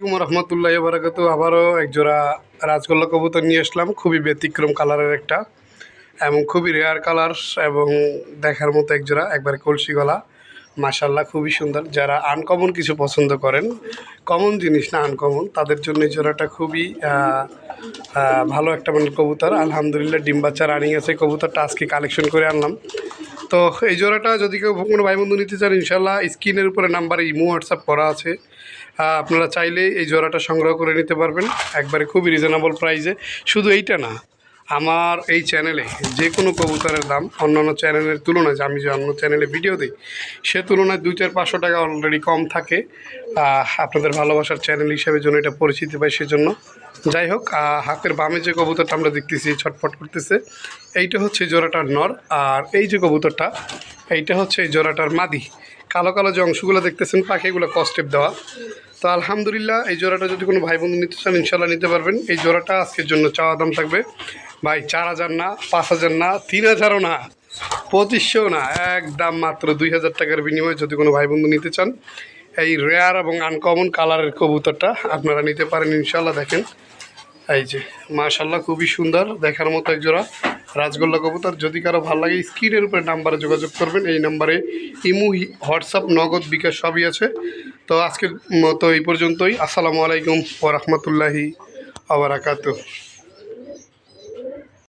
রহমতুল্লাহ বারাকাত। আবারও এক জোড়া রাজগোল্লা কবুতর নিয়ে আসলাম, খুবই ব্যতিক্রম কালারের একটা এবং খুবই রেয়ার কালার এবং দেখার মতো এক জোড়া, একবারে কলসি গলা। মাশাল্লাহ খুবই সুন্দর। যারা আনকমন কিছু পছন্দ করেন, কমন জিনিস না আনকমন, তাদের জন্য এই জোড়াটা খুবই ভালো একটা মানে কবুতর। আলহামদুলিল্লাহ ডিম বাচ্চা রানিং আছে। কবুতরটা আজকে কালেকশন করে আনলাম। তো এই জোড়াটা যদি কেউ কোনো ভাই বন্ধু নিতে চান, ইনশাল্লাহ স্ক্রিনের উপরে নাম্বারে ইমো হোয়াটসঅ্যাপ করা আছে। আপনারা চাইলে এই জোড়াটা সংগ্রহ করে নিতে পারবেন একবারে খুবই রিজনেবল প্রাইসে। শুধু এইটা না, আমার এই চ্যানেলে যে কোনো কবুতরের দাম অন্যান্য চ্যানেলের তুলনায়, আমি যে অন্য চ্যানেলে ভিডিও দিই সে তুলনায় 200-500 টাকা অলরেডি কম থাকে। আপনাদের ভালোবাসার চ্যানেল হিসেবে জন্য এটা পরিচিতি পাই, সেজন্য। যাই হোক, হাতের বামে যে কবুতরটা আমরা দেখতেছি ছটফট করতেছে, এইটা হচ্ছে জোড়াটার নর। আর এই যে কবুতরটা, এইটা হচ্ছে এই জোড়াটার মাদি। কালো কালো যে অংশগুলো দেখতেছেন পাখিগুলো কস্টেপ দেওয়া। তো আলহামদুলিল্লাহ এই জোড়াটা যদি কোনো ভাই বন্ধু নিতে চান, ইনশাল্লাহ নিতে পারবেন। এই জোড়াটা আজকের জন্য চাওয়া দাম থাকবে ভাই 4000 না, 5000 না, 3000ও না, 2500 না, একদম মাত্র 2000 টাকার বিনিময়ে যদি কোনো ভাই বন্ধু নিতে চান এই রেয়ার এবং আনকমন কালারের কবুতরটা আপনারা নিতে পারেন ইনশাল্লাহ। দেখেন এই যে মাশাল্লাহ খুবই সুন্দর দেখার মতো এক জোড়া রাজগোল্লা কবুতর। যদি কারো ভালো লাগে স্ক্রিনের উপরে নাম্বারে যোগাযোগ করবেন। এই নাম্বারে ইমো, হোয়াটসঅ্যাপ, নগদ, বিকাশ সবই আছে। তো আজকের মতো এই পর্যন্তই। আসসালামু আলাইকুম ওয়া রাহমাতুল্লাহি ওয়া বারাকাতুহু।